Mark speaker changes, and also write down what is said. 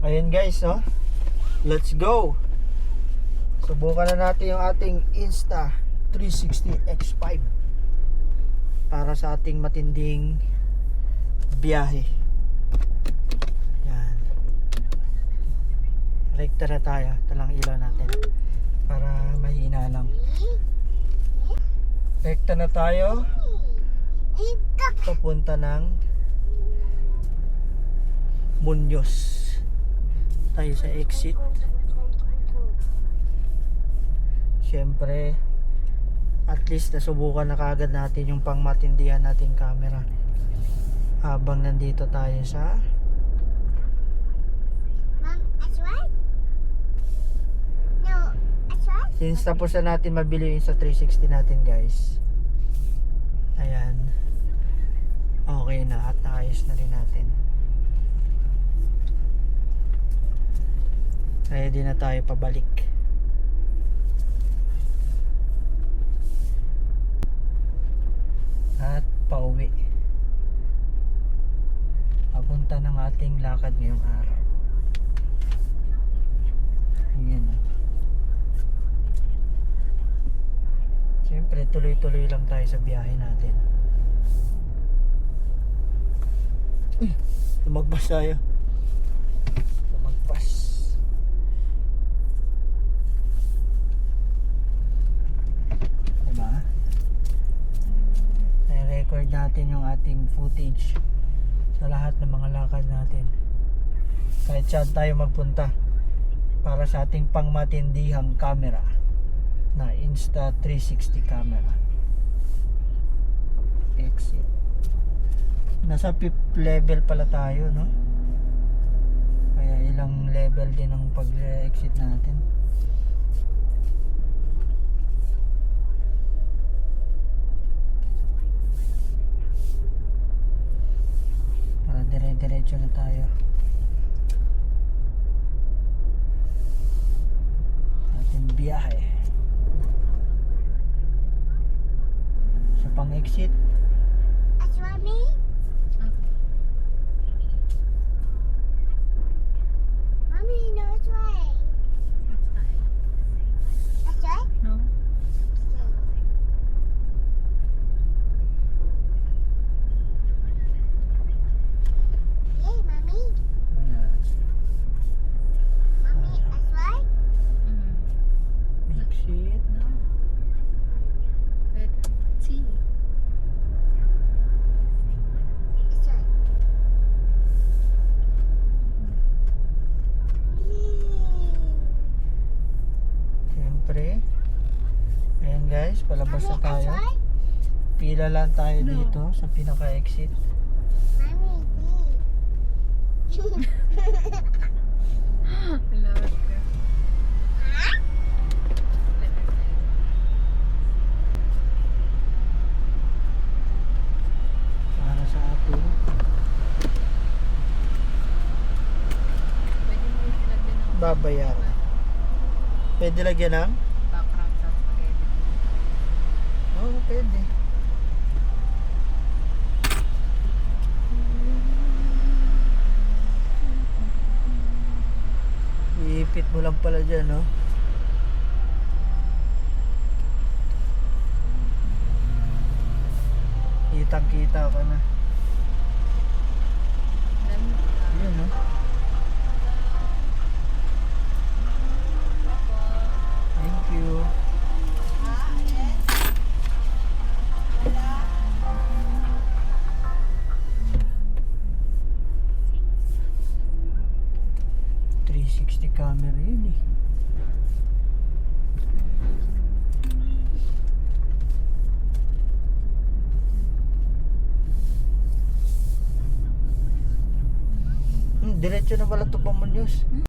Speaker 1: Ayun guys, no? Let's go! Subukan na natin yung ating Insta360 X5 para sa ating matinding biyahe. Yan. Rekta na tayo. Ito lang ilaw natin para mahina lang. Rekta na tayo. Papunta ng Muñoz. Tayo sa exit. Siyempre, at least nasubukan na kaagad natin yung pangmatindihan nating camera habang nandito tayo sa since tapos na natin mabili yung sa 360 natin guys. Ayan, okay na at naayos na rin natin. Ready na tayo pabalik. At pauwi. Papunta ng ating lakad ngayong araw. Ayan. Siyempre tuloy-tuloy lang tayo sa biyahe natin. Lumagpas tayo. Lumagpas. Diba? I-record natin yung ating footage sa lahat ng mga lakad natin. Kahit saan tayo magpunta para sa ating pangmatindihang camera na Insta360 camera. Exit. Nasa 5th level pala tayo, no? Kaya ilang level din ang pag-exit natin. Para dire-diretso na tayo. Ating biyahe. Sa pang-exit. Ayan guys, palabas na tayo. Pila lang tayo dito sa pinaka-exit. Para sa ating babayaran. Pwede lagyan ng
Speaker 2: background sa spaghetti.
Speaker 1: Oo, pwede. Iipit mo lang pala dyan, no? Kitang-kita ka na. Yun, no? Thank you. Camera yun eh. Diretso na pala ito pa Muñoz.